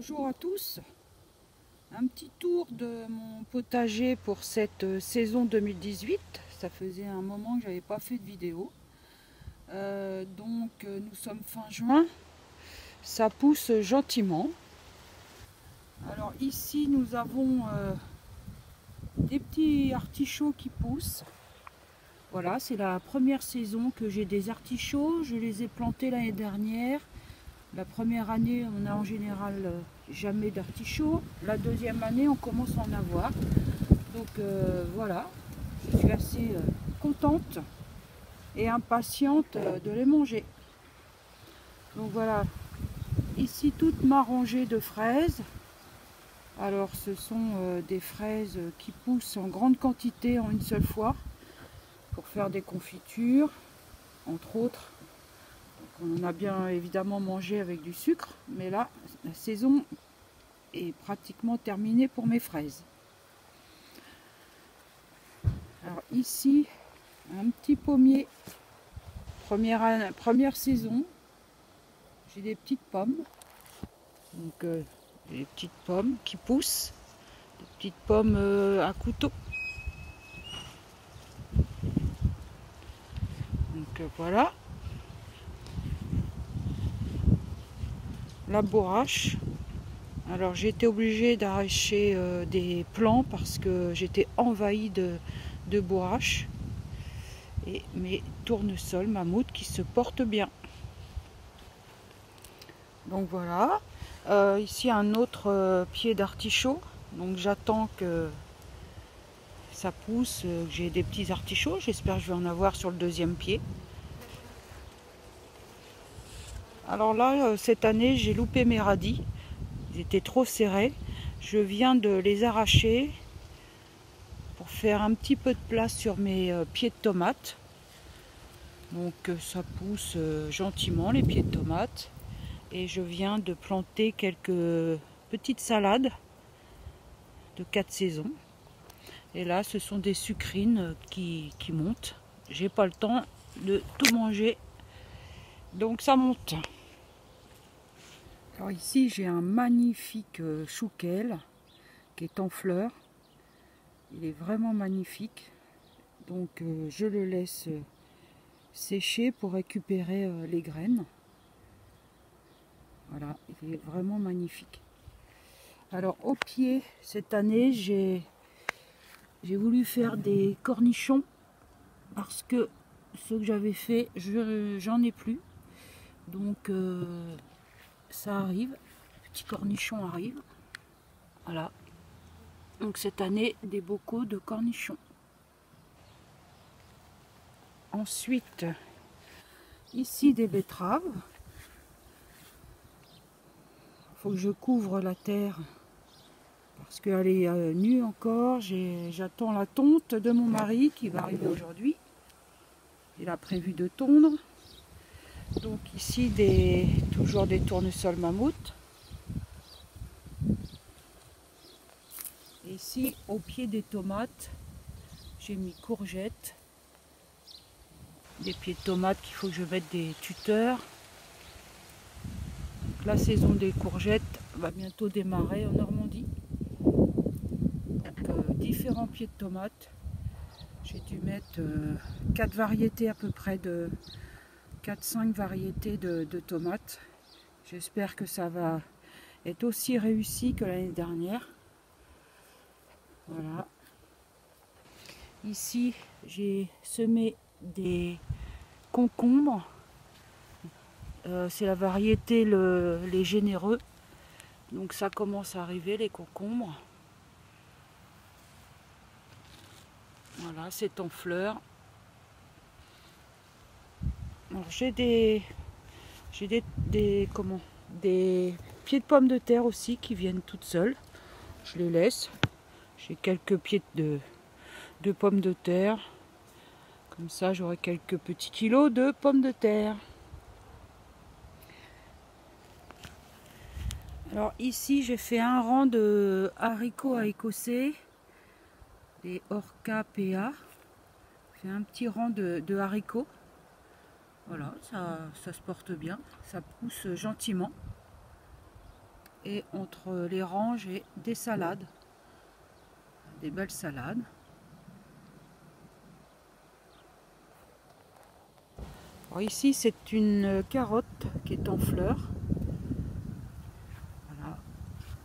Bonjour à tous, un petit tour de mon potager pour cette saison 2018. Ça faisait un moment que j'avais pas fait de vidéo. Nous sommes fin juin, ça pousse gentiment. Alors ici nous avons des petits artichauts qui poussent. Voilà, c'est la première saison que j'ai des artichauts. Je les ai plantés l'année dernière. La première année, on a en général jamais d'artichauts. La deuxième année, on commence à en avoir. Donc voilà, je suis assez contente et impatiente de les manger. Donc voilà, ici toute ma rangée de fraises. Alors ce sont des fraises qui poussent en grande quantité en une seule fois pour faire des confitures, entre autres. On en a bien évidemment mangé avec du sucre, mais là, la saison est pratiquement terminée pour mes fraises. Alors ici, un petit pommier, première saison. J'ai des petites pommes, donc des petites pommes qui poussent, des petites pommes à couteau. Donc voilà. La bourrache. Alors j'ai été obligée d'arracher des plants parce que j'étais envahie de bourrache. Et mes tournesols mammouths qui se portent bien. Donc voilà. Ici un autre pied d'artichaut. Donc j'attends que ça pousse, que j'ai des petits artichauts. J'espère que je vais en avoir sur le deuxième pied. Alors là, cette année, j'ai loupé mes radis. Ils étaient trop serrés. Je viens de les arracher pour faire un petit peu de place sur mes pieds de tomates. Donc ça pousse gentiment, les pieds de tomates. Et je viens de planter quelques petites salades de 4 saisons. Et là, ce sont des sucrines qui montent. J'ai pas le temps de tout manger, donc ça monte. Alors ici, j'ai un magnifique chouquel qui est en fleurs. Il est vraiment magnifique. Donc je le laisse sécher pour récupérer les graines. Voilà, il est vraiment magnifique. Alors au pied, cette année, j'ai voulu faire des cornichons parce que ceux que j'avais fait, j'en ai plus. Donc ça arrive, les petits cornichons arrivent. Voilà. Donc cette année, des bocaux de cornichons. Ensuite, ici des betteraves. Il faut que je couvre la terre parce qu'elle est nue encore. J'attends la tonte de mon mari qui va arriver aujourd'hui. Il a prévu de tondre. Donc ici, toujours des tournesols mammouths. Et ici, au pied des tomates, j'ai mis courgettes. Des pieds de tomates qu'il faut que je mette des tuteurs. Donc, la saison des courgettes va bientôt démarrer en Normandie. Donc, différents pieds de tomates. J'ai dû mettre 4 variétés à peu près de 4-5 variétés de tomates. J'espère que ça va être aussi réussi que l'année dernière. Voilà. Ici, j'ai semé des concombres. C'est la variété les généreux. Donc ça commence à arriver, les concombres. Voilà, c'est en fleurs. J'ai des pieds de pommes de terre aussi qui viennent toutes seules. Je les laisse. J'ai quelques pieds de pommes de terre. Comme ça, j'aurai quelques petits kilos de pommes de terre. Alors ici, j'ai fait un rang de haricots à écossais, des Orca PA. J'ai fait un petit rang de haricots. Voilà, ça se porte bien, ça pousse gentiment. et entre les rangs j'ai des salades, des belles salades. Alors ici c'est une carotte qui est en fleurs. Voilà,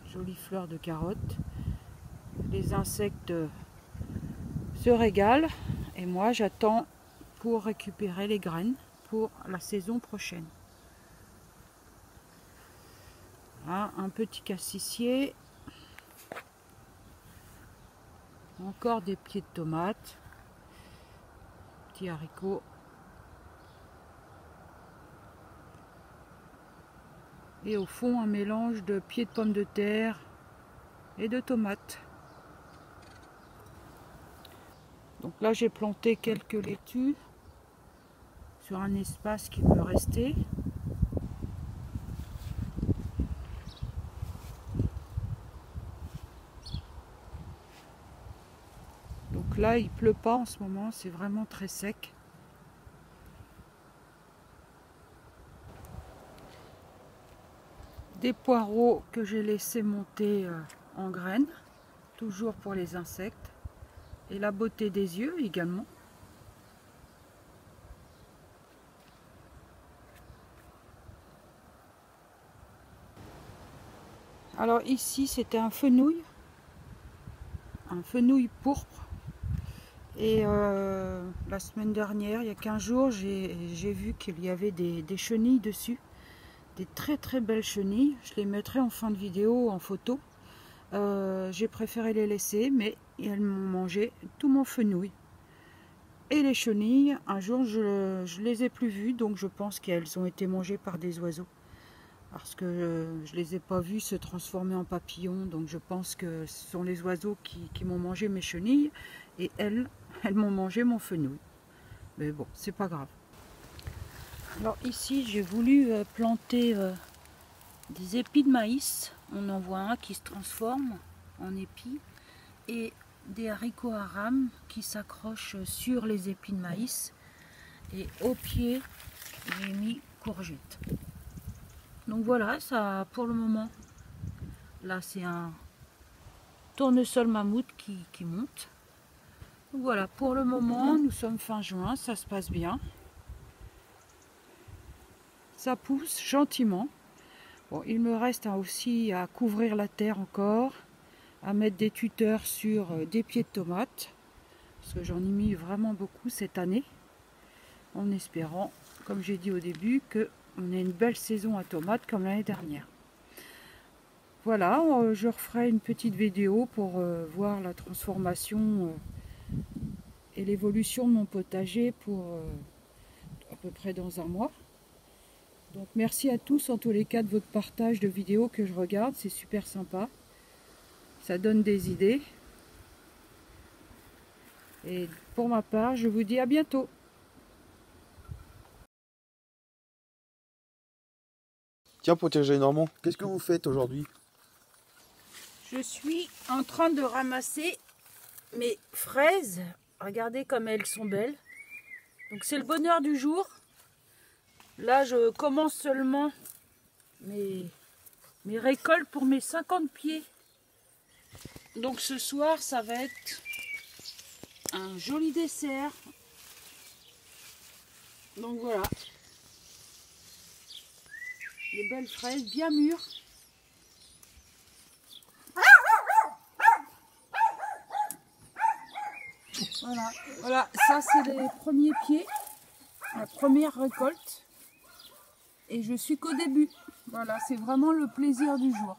jolie fleur de carotte. Les insectes se régalent et moi j'attends pour récupérer les graines pour la saison prochaine. Voilà, un petit cassissier, encore des pieds de tomates, petits haricots, et au fond un mélange de pieds de pommes de terre et de tomates. Donc là j'ai planté quelques laitues sur un espace qui me restait. Donc là il pleut pas en ce moment, c'est vraiment très sec. Des poireaux que j'ai laissé monter en graines, toujours pour les insectes. Et la beauté des yeux également. Alors ici c'était un fenouil pourpre. Et la semaine dernière, il y a 15 jours, j'ai vu qu'il y avait des chenilles dessus. Des très très belles chenilles. Je les mettrai en fin de vidéo en photo. J'ai préféré les laisser, mais elles m'ont mangé tout mon fenouil. Et les chenilles, un jour je les ai plus vues, donc je pense qu'elles ont été mangées par des oiseaux. Parce que je les ai pas vues se transformer en papillons, donc je pense que ce sont les oiseaux qui m'ont mangé mes chenilles, et elles m'ont mangé mon fenouil. Mais bon, c'est pas grave. Alors ici j'ai voulu planter des épis de maïs. On en voit un qui se transforme en épis, et des haricots à rames qui s'accrochent sur les épis de maïs. Et au pied j'ai mis courgettes. Donc voilà, ça pour le moment. Là c'est un tournesol mammouth qui monte. Donc voilà, pour le moment nous sommes fin juin, ça se passe bien. Ça pousse gentiment. Bon, il me reste aussi à couvrir la terre encore, à mettre des tuteurs sur des pieds de tomates, parce que j'en ai mis vraiment beaucoup cette année, en espérant, comme j'ai dit au début, qu'on ait une belle saison à tomates comme l'année dernière. Voilà, je referai une petite vidéo pour voir la transformation et l'évolution de mon potager pour à peu près dans un mois. Donc merci à tous en tous les cas de votre partage de vidéos que je regarde, c'est super sympa. Ça donne des idées. Et pour ma part, je vous dis à bientôt. Tiens, potager Normand, qu'est-ce que vous faites aujourd'hui? Je suis en train de ramasser mes fraises. Regardez comme elles sont belles. Donc c'est le bonheur du jour. Là, je commence seulement mes récoltes pour mes 50 pieds. Donc ce soir, ça va être un joli dessert. Donc voilà. Des belles fraises bien mûres. Voilà, ça c'est les premiers pieds, la première récolte. Et je suis qu'au début. Voilà, c'est vraiment le plaisir du jour.